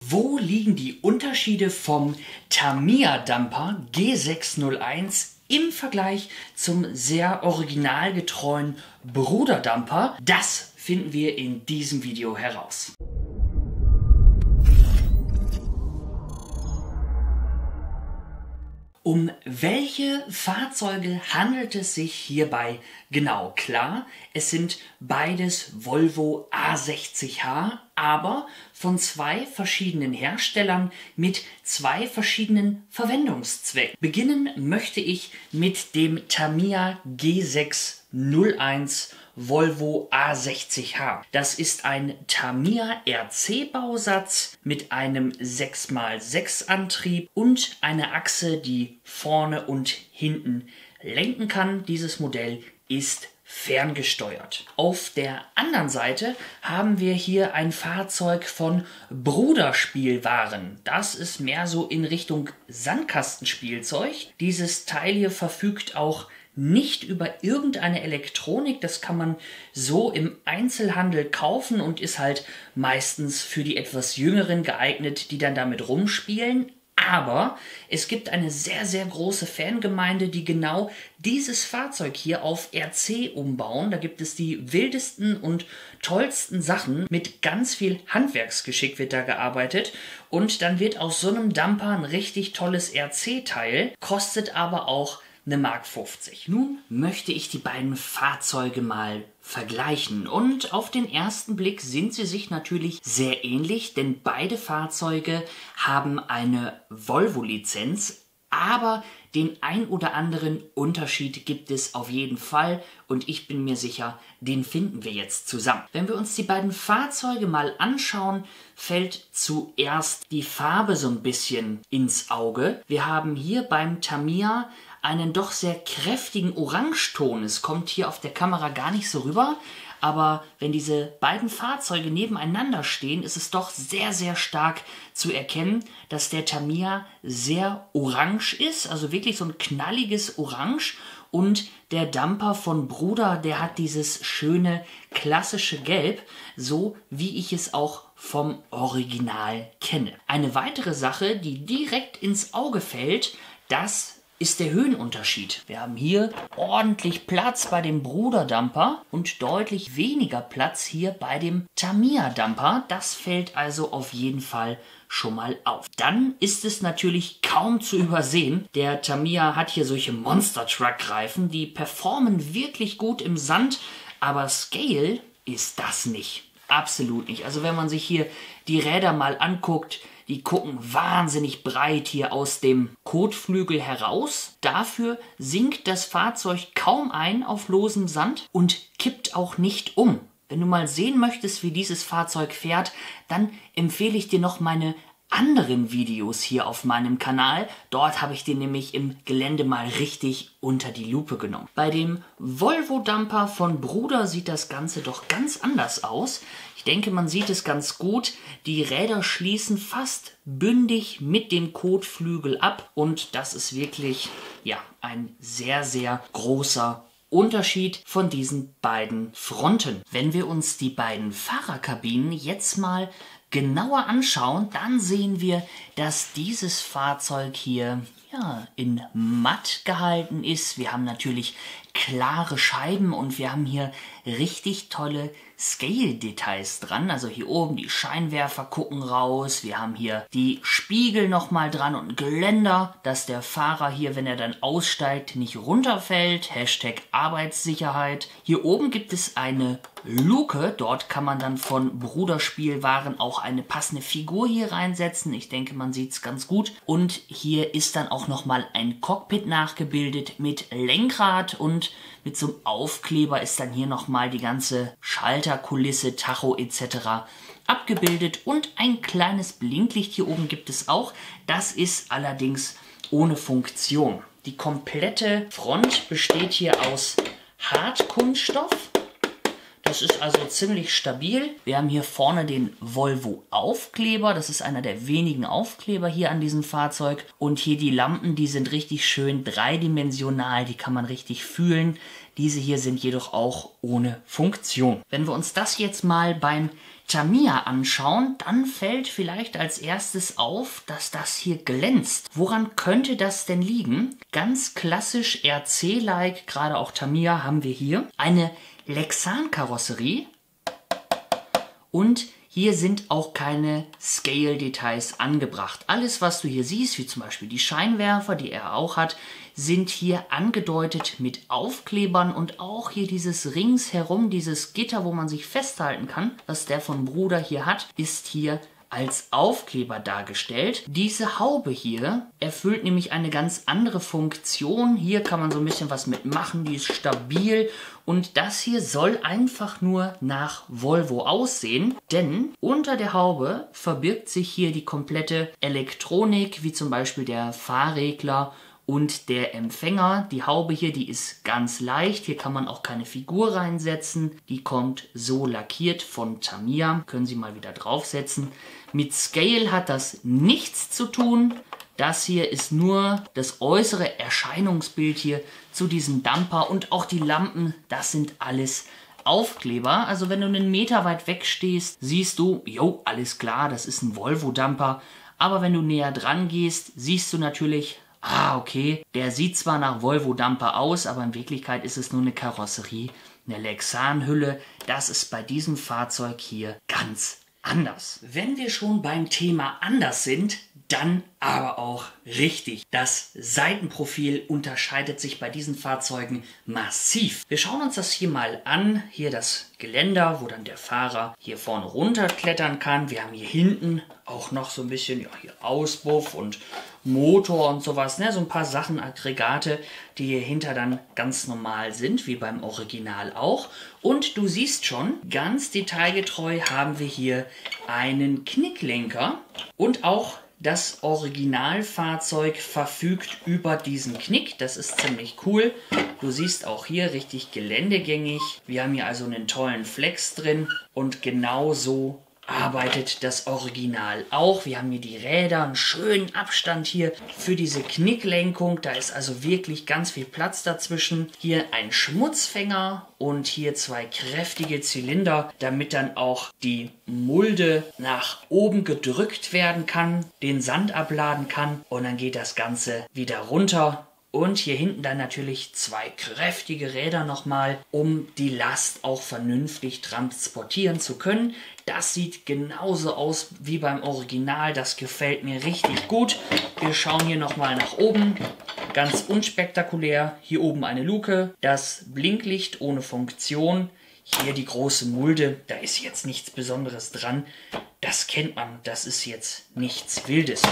Wo liegen die Unterschiede vom Tamiya Dumper G601 im Vergleich zum sehr originalgetreuen Bruder Dumper? Das finden wir in diesem Video heraus. Um welche Fahrzeuge handelt es sich hierbei genau? Klar, es sind beides Volvo A60H, aber von zwei verschiedenen Herstellern mit zwei verschiedenen Verwendungszwecken. Beginnen möchte ich mit dem Tamiya G601 Volvo A60H. Das ist ein Tamiya RC-Bausatz mit einem 6x6 Antrieb und einer Achse, die vorne und hinten lenken kann. Dieses Modell ist ferngesteuert. Auf der anderen Seite haben wir hier ein Fahrzeug von Bruderspielwaren. Das ist mehr so in Richtung Sandkastenspielzeug. Dieses Teil hier verfügt auch nicht über irgendeine Elektronik, das kann man so im Einzelhandel kaufen und ist halt meistens für die etwas Jüngeren geeignet, die dann damit rumspielen. Aber es gibt eine sehr, sehr große Fangemeinde, die genau dieses Fahrzeug hier auf RC umbauen. Da gibt es die wildesten und tollsten Sachen. Mit ganz viel Handwerksgeschick wird da gearbeitet. Und dann wird aus so einem Dumper ein richtig tolles RC-Teil, kostet aber auch eine Mark 50. Nun möchte ich die beiden Fahrzeuge mal vergleichen und auf den ersten Blick sind sie sich natürlich sehr ähnlich, denn beide Fahrzeuge haben eine Volvo-Lizenz, aber den ein oder anderen Unterschied gibt es auf jeden Fall und ich bin mir sicher, den finden wir jetzt zusammen. Wenn wir uns die beiden Fahrzeuge mal anschauen, fällt zuerst die Farbe so ein bisschen ins Auge. Wir haben hier beim Tamiya einen doch sehr kräftigen Orangeton. Es kommt hier auf der Kamera gar nicht so rüber, aber wenn diese beiden Fahrzeuge nebeneinander stehen, ist es doch sehr, sehr stark zu erkennen, dass der Tamiya sehr orange ist, also wirklich so ein knalliges Orange, und der Dumper von Bruder, der hat dieses schöne klassische Gelb, so wie ich es auch vom Original kenne. Eine weitere Sache, die direkt ins Auge fällt, das ist der Höhenunterschied. Wir haben hier ordentlich Platz bei dem Bruder Dumper und deutlich weniger Platz hier bei dem Tamiya Dumper. Das fällt also auf jeden Fall schon mal auf. Dann ist es natürlich kaum zu übersehen. Der Tamiya hat hier solche Monster Truck Reifen, die performen wirklich gut im Sand, aber Scale ist das nicht. Absolut nicht. Also wenn man sich hier die Räder mal anguckt, die gucken wahnsinnig breit hier aus dem Kotflügel heraus. Dafür sinkt das Fahrzeug kaum ein auf losem Sand und kippt auch nicht um. Wenn du mal sehen möchtest, wie dieses Fahrzeug fährt, dann empfehle ich dir noch meine anderen Videos hier auf meinem Kanal. Dort habe ich den nämlich im Gelände mal richtig unter die Lupe genommen. Bei dem Volvo Dumper von Bruder sieht das Ganze doch ganz anders aus. Ich denke, man sieht es ganz gut. Die Räder schließen fast bündig mit dem Kotflügel ab und das ist wirklich, ja, ein sehr, sehr großer Unterschied von diesen beiden Fronten. Wenn wir uns die beiden Fahrerkabinen jetzt mal genauer anschauen, dann sehen wir, dass dieses Fahrzeug hier in matt gehalten ist. Wir haben natürlich klare Scheiben und wir haben hier richtig tolle Scale-Details dran. Also hier oben die Scheinwerfer gucken raus. Wir haben hier die Spiegel nochmal dran und ein Geländer, dass der Fahrer hier, wenn er dann aussteigt, nicht runterfällt. Hashtag Arbeitssicherheit. Hier oben gibt es eine Luke. Dort kann man dann von Bruderspielwaren auch eine passende Figur hier reinsetzen. Ich denke, man sieht es ganz gut. Und hier ist dann auch nochmal ein Cockpit nachgebildet mit Lenkrad und mit so einem Aufkleber ist dann hier nochmal die ganze Schalterkulisse, Tacho etc. abgebildet und ein kleines Blinklicht hier oben gibt es auch. Das ist allerdings ohne Funktion. Die komplette Front besteht hier aus Hartkunststoff. Das ist also ziemlich stabil. Wir haben hier vorne den Volvo Aufkleber. Das ist einer der wenigen Aufkleber hier an diesem Fahrzeug. Und hier die Lampen, die sind richtig schön dreidimensional. Die kann man richtig fühlen. Diese hier sind jedoch auch ohne Funktion. Wenn wir uns das jetzt mal beim Tamiya anschauen, dann fällt vielleicht als erstes auf, dass das hier glänzt. Woran könnte das denn liegen? Ganz klassisch RC-like, gerade auch Tamiya, haben wir hier eine Lexan-Karosserie und hier sind auch keine Scale-Details angebracht. Alles, was du hier siehst, wie zum Beispiel die Scheinwerfer, die er auch hat, sind hier angedeutet mit Aufklebern und auch hier dieses ringsherum, dieses Gitter, wo man sich festhalten kann, was der von Bruder hier hat, ist hier als Aufkleber dargestellt. Diese Haube hier erfüllt nämlich eine ganz andere Funktion. Hier kann man so ein bisschen was mitmachen, die ist stabil und das hier soll einfach nur nach Volvo aussehen, denn unter der Haube verbirgt sich hier die komplette Elektronik, wie zum Beispiel der Fahrregler und der Empfänger. Die Haube hier, die ist ganz leicht. Hier kann man auch keine Figur reinsetzen. Die kommt so lackiert von Tamiya. Können Sie mal wieder draufsetzen. Mit Scale hat das nichts zu tun. Das hier ist nur das äußere Erscheinungsbild hier zu diesem Dumper und auch die Lampen, das sind alles Aufkleber. Also wenn du einen Meter weit weg stehst, siehst du, jo, alles klar, das ist ein Volvo-Dumper. Aber wenn du näher dran gehst, siehst du natürlich, okay, der sieht zwar nach Volvo-Dumper aus, aber in Wirklichkeit ist es nur eine Karosserie, eine Lexan-Hülle. Das ist bei diesem Fahrzeug hier ganz anders. Wenn wir schon beim Thema anders sind, dann aber auch richtig. Das Seitenprofil unterscheidet sich bei diesen Fahrzeugen massiv. Wir schauen uns das hier mal an. Hier das Geländer, wo dann der Fahrer hier vorne runterklettern kann. Wir haben hier hinten auch noch so ein bisschen hier Auspuff und Motor und sowas. Ne? So ein paar Sachen, Aggregate, die hier hinter dann ganz normal sind, wie beim Original auch. Und du siehst schon, ganz detailgetreu haben wir hier einen Knicklenker und auch das Originalfahrzeug verfügt über diesen Knick. Das ist ziemlich cool. Du siehst auch hier richtig geländegängig. Wir haben hier also einen tollen Flex drin und genauso arbeitet das Original auch. Wir haben hier die Räder, einen schönen Abstand hier für diese Knicklenkung. Da ist also wirklich ganz viel Platz dazwischen. Hier ein Schmutzfänger und hier zwei kräftige Zylinder, damit dann auch die Mulde nach oben gedrückt werden kann, den Sand abladen kann und dann geht das Ganze wieder runter. Und hier hinten dann natürlich zwei kräftige Räder nochmal, um die Last auch vernünftig transportieren zu können. Das sieht genauso aus wie beim Original. Das gefällt mir richtig gut. Wir schauen hier nochmal nach oben. Ganz unspektakulär. Hier oben eine Luke. Das Blinklicht ohne Funktion. Hier die große Mulde. Da ist jetzt nichts Besonderes dran. Das kennt man. Das ist jetzt nichts Wildes.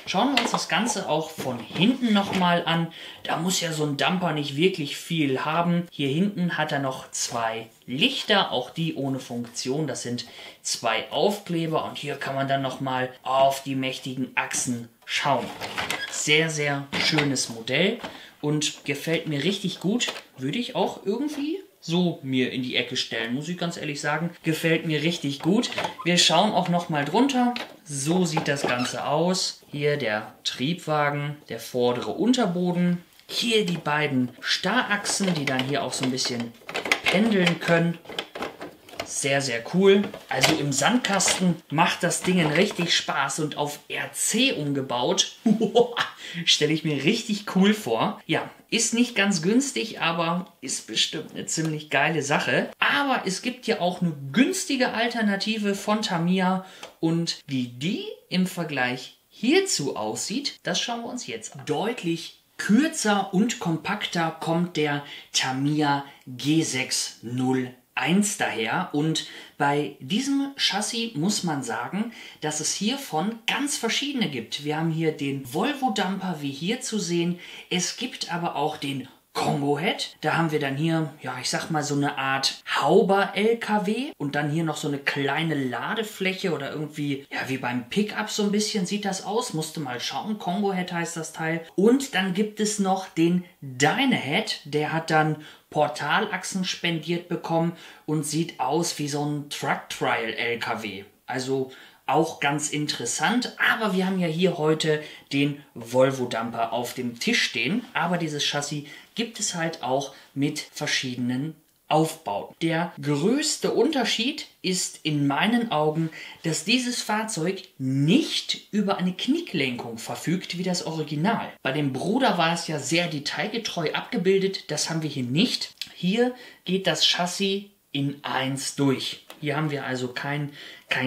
Schauen wir uns das Ganze auch von hinten nochmal an. Da muss ja so ein Dumper nicht wirklich viel haben. Hier hinten hat er noch zwei Lichter, auch die ohne Funktion. Das sind zwei Aufkleber und hier kann man dann nochmal auf die mächtigen Achsen schauen. Sehr, sehr schönes Modell und gefällt mir richtig gut. Würde ich auch irgendwie so mir in die Ecke stellen, muss ich ganz ehrlich sagen. Gefällt mir richtig gut. Wir schauen auch nochmal drunter. So sieht das Ganze aus. Hier der Triebwagen, der vordere Unterboden. Hier die beiden Starrachsen, die dann hier auch so ein bisschen pendeln können. Sehr, sehr cool. Also im Sandkasten macht das Ding richtig Spaß und auf RC umgebaut. Stelle ich mir richtig cool vor. Ja, ist nicht ganz günstig, aber ist bestimmt eine ziemlich geile Sache. Aber es gibt ja auch eine günstige Alternative von Tamiya und wie die im Vergleich hierzu aussieht, das schauen wir uns jetzt an. Deutlich kürzer und kompakter kommt der Tamiya G601 daher und bei diesem Chassis muss man sagen, dass es hiervon ganz verschiedene gibt. Wir haben hier den Volvo Dumper wie hier zu sehen, es gibt aber auch den Congo Head. Da haben wir dann hier, ja, ich sag mal so eine Art Hauber-LKW und dann hier noch so eine kleine Ladefläche oder irgendwie, ja, wie beim Pickup so ein bisschen sieht das aus. Musste mal schauen. Congo Head heißt das Teil. Und dann gibt es noch den Dynahead. Der hat dann Portalachsen spendiert bekommen und sieht aus wie so ein Truck-Trial-LKW. Also auch ganz interessant, aber wir haben ja hier heute den Volvo Dumper auf dem Tisch stehen, aber dieses Chassis gibt es halt auch mit verschiedenen aufbauen. Der größte Unterschied ist in meinen Augen, dass dieses Fahrzeug nicht über eine Knicklenkung verfügt wie das Original. Bei dem Bruder war es ja sehr detailgetreu abgebildet, das haben wir hier nicht. Hier geht das Chassis in 1 durch. Hier haben wir also kein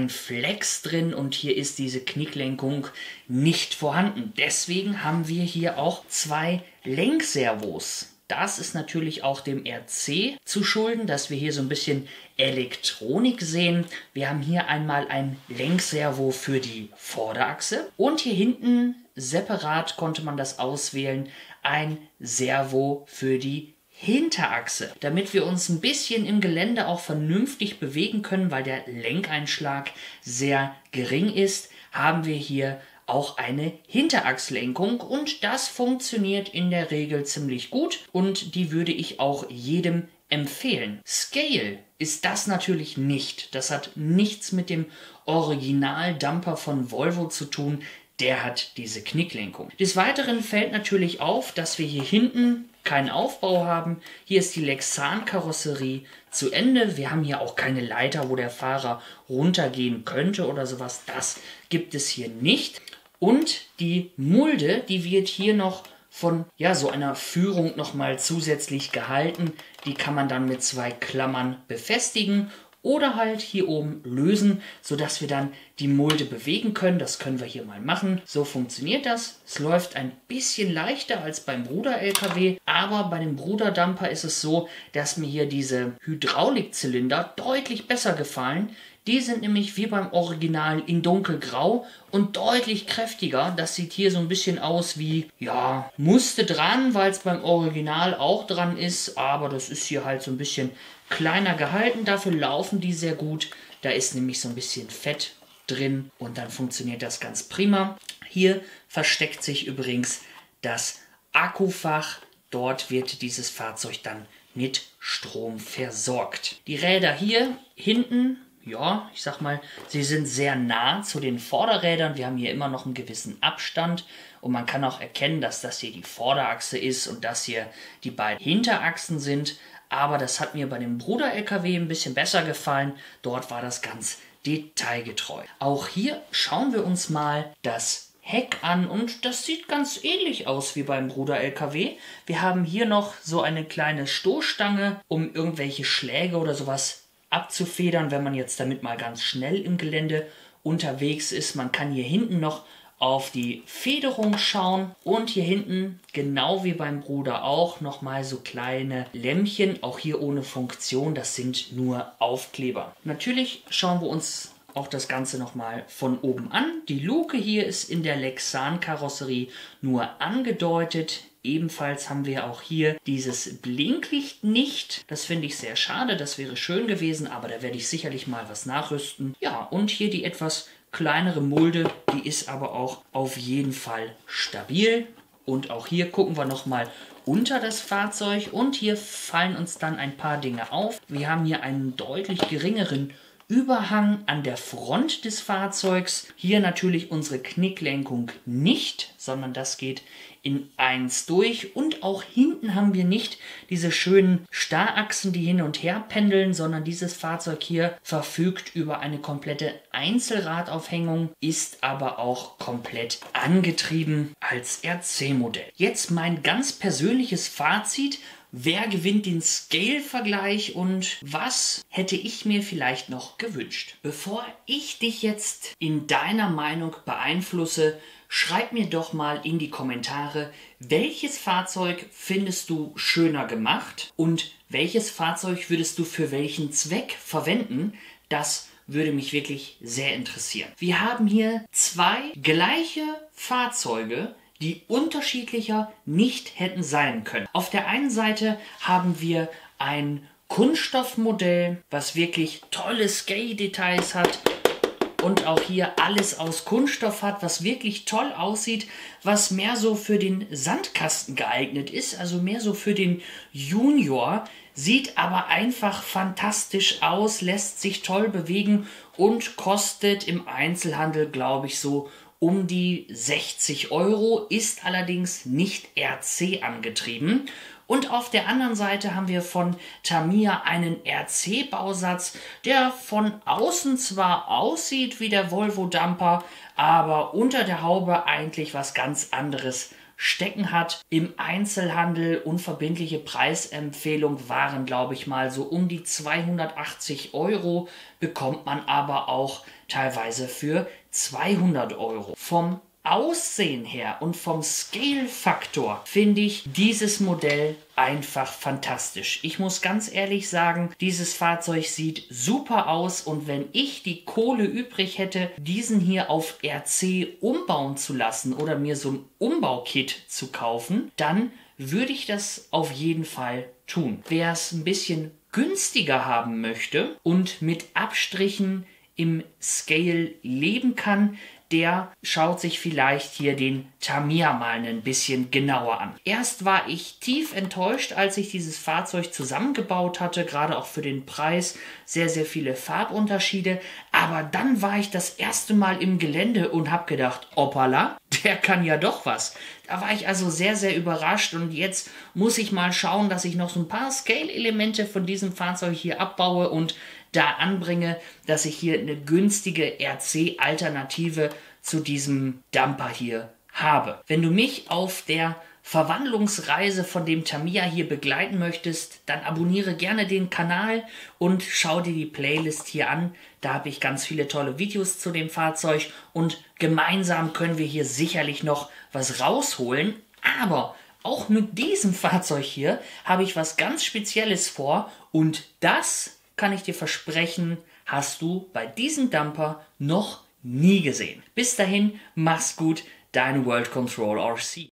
Flex drin und hier ist diese Knicklenkung nicht vorhanden. Deswegen haben wir hier auch 2 Lenkservos. Das ist natürlich auch dem RC zu schulden, dass wir hier so ein bisschen Elektronik sehen. Wir haben hier einmal ein Lenkservo für die Vorderachse und hier hinten separat konnte man das auswählen, ein Servo für die Hinterachse, damit wir uns ein bisschen im Gelände auch vernünftig bewegen können, weil der Lenkeinschlag sehr gering ist, haben wir hier auch eine Hinterachslenkung und das funktioniert in der Regel ziemlich gut und die würde ich auch jedem empfehlen. Scale ist das natürlich nicht. Das hat nichts mit dem Original-Dumper von Volvo zu tun. Der hat diese Knicklenkung. Des Weiteren fällt natürlich auf, dass wir hier hinten keinen Aufbau haben. Hier ist die Lexan-Karosserie zu Ende. Wir haben hier auch keine Leiter, wo der Fahrer runtergehen könnte oder sowas. Das gibt es hier nicht. Und die Mulde, die wird hier noch von so einer Führung nochmal zusätzlich gehalten. Die kann man dann mit 2 Klammern befestigen oder halt hier oben lösen, sodass wir dann die Mulde bewegen können. Das können wir hier mal machen. So funktioniert das. Es läuft ein bisschen leichter als beim Bruder-LKW, aber bei dem Bruder-Dumper ist es so, dass mir hier diese Hydraulikzylinder deutlich besser gefallen. Die sind nämlich wie beim Original in dunkelgrau und deutlich kräftiger. Das sieht hier so ein bisschen aus wie, musste dran, weil es beim Original auch dran ist. Aber das ist hier halt so ein bisschen kleiner gehalten. Dafür laufen die sehr gut. Da ist nämlich so ein bisschen Fett drin und dann funktioniert das ganz prima. Hier versteckt sich übrigens das Akkufach. Dort wird dieses Fahrzeug dann mit Strom versorgt. Die Räder hier hinten, ich sag mal, sie sind sehr nah zu den Vorderrädern. Wir haben hier immer noch einen gewissen Abstand und man kann auch erkennen, dass das hier die Vorderachse ist und das hier die beiden Hinterachsen sind. Aber das hat mir bei dem Bruder-LKW ein bisschen besser gefallen. Dort war das ganz detailgetreu. Auch hier schauen wir uns mal das Heck an und das sieht ganz ähnlich aus wie beim Bruder-LKW. Wir haben hier noch so eine kleine Stoßstange, um irgendwelche Schläge oder sowas abzufedern, wenn man jetzt damit mal ganz schnell im Gelände unterwegs ist. Man kann hier hinten noch auf die Federung schauen und hier hinten, genau wie beim Bruder auch, nochmal so kleine Lämpchen, auch hier ohne Funktion, das sind nur Aufkleber. Natürlich schauen wir uns auch das Ganze nochmal von oben an. Die Luke hier ist in der Lexan-Karosserie nur angedeutet. Ebenfalls haben wir auch hier dieses Blinklicht nicht. Das finde ich sehr schade, das wäre schön gewesen, aber da werde ich sicherlich mal was nachrüsten. Ja, und hier die etwas kleinere Mulde, die ist aber auch auf jeden Fall stabil. Und auch hier gucken wir nochmal unter das Fahrzeug und hier fallen uns dann ein paar Dinge auf. Wir haben hier einen deutlich geringeren Überhang an der Front des Fahrzeugs. Hier natürlich unsere Knicklenkung nicht, sondern das geht in 1 durch. Und auch hinten haben wir nicht diese schönen Starrachsen, die hin und her pendeln, sondern dieses Fahrzeug hier verfügt über eine komplette Einzelradaufhängung, ist aber auch komplett angetrieben als RC-Modell. Jetzt mein ganz persönliches Fazit. Wer gewinnt den Scale-Vergleich und was hätte ich mir vielleicht noch gewünscht? Bevor ich dich jetzt in deiner Meinung beeinflusse, schreib mir doch mal in die Kommentare, welches Fahrzeug findest du schöner gemacht und welches Fahrzeug würdest du für welchen Zweck verwenden? Das würde mich wirklich sehr interessieren. Wir haben hier 2 gleiche Fahrzeuge, die unterschiedlicher nicht hätten sein können. Auf der einen Seite haben wir ein Kunststoffmodell, was wirklich tolle Scale-Details hat und auch hier alles aus Kunststoff hat, was wirklich toll aussieht, was mehr so für den Sandkasten geeignet ist, also mehr so für den Junior, sieht aber einfach fantastisch aus, lässt sich toll bewegen und kostet im Einzelhandel, glaube ich, so um die 60 €, ist allerdings nicht RC angetrieben Und auf der anderen Seite haben wir von Tamiya einen RC-Bausatz, der von außen zwar aussieht wie der Volvo Dumper, aber unter der Haube eigentlich was ganz anderes stecken hat. Im Einzelhandel unverbindliche Preisempfehlung waren, glaube ich mal, so um die 280 €, bekommt man aber auch teilweise für 200 €. Vom Aussehen her und vom Scale-Faktor finde ich dieses Modell einfach fantastisch. Ich muss ganz ehrlich sagen, dieses Fahrzeug sieht super aus und wenn ich die Kohle übrig hätte, diesen hier auf RC umbauen zu lassen oder mir so ein Umbaukit zu kaufen, dann würde ich das auf jeden Fall tun. Wer es ein bisschen günstiger haben möchte und mit Abstrichen im Scale leben kann, der schaut sich vielleicht hier den Tamiya mal ein bisschen genauer an. Erst war ich tief enttäuscht, als ich dieses Fahrzeug zusammengebaut hatte, gerade auch für den Preis, sehr, sehr viele Farbunterschiede, aber dann war ich das erste Mal im Gelände und habe gedacht, hoppala, der kann ja doch was. Da war ich also sehr, sehr überrascht und jetzt muss ich mal schauen, dass ich noch so ein paar Scale-Elemente von diesem Fahrzeug hier abbaue und da anbringe, dass ich hier eine günstige RC-Alternative zu diesem Dumper hier habe. Wenn du mich auf der Verwandlungsreise von dem Tamiya hier begleiten möchtest, dann abonniere gerne den Kanal und schau dir die Playlist hier an. Da habe ich ganz viele tolle Videos zu dem Fahrzeug und gemeinsam können wir hier sicherlich noch was rausholen. Aber auch mit diesem Fahrzeug hier habe ich was ganz Spezielles vor und das kann ich dir versprechen, hast du bei diesem Dumper noch nie gesehen. Bis dahin, mach's gut, dein World Control RC.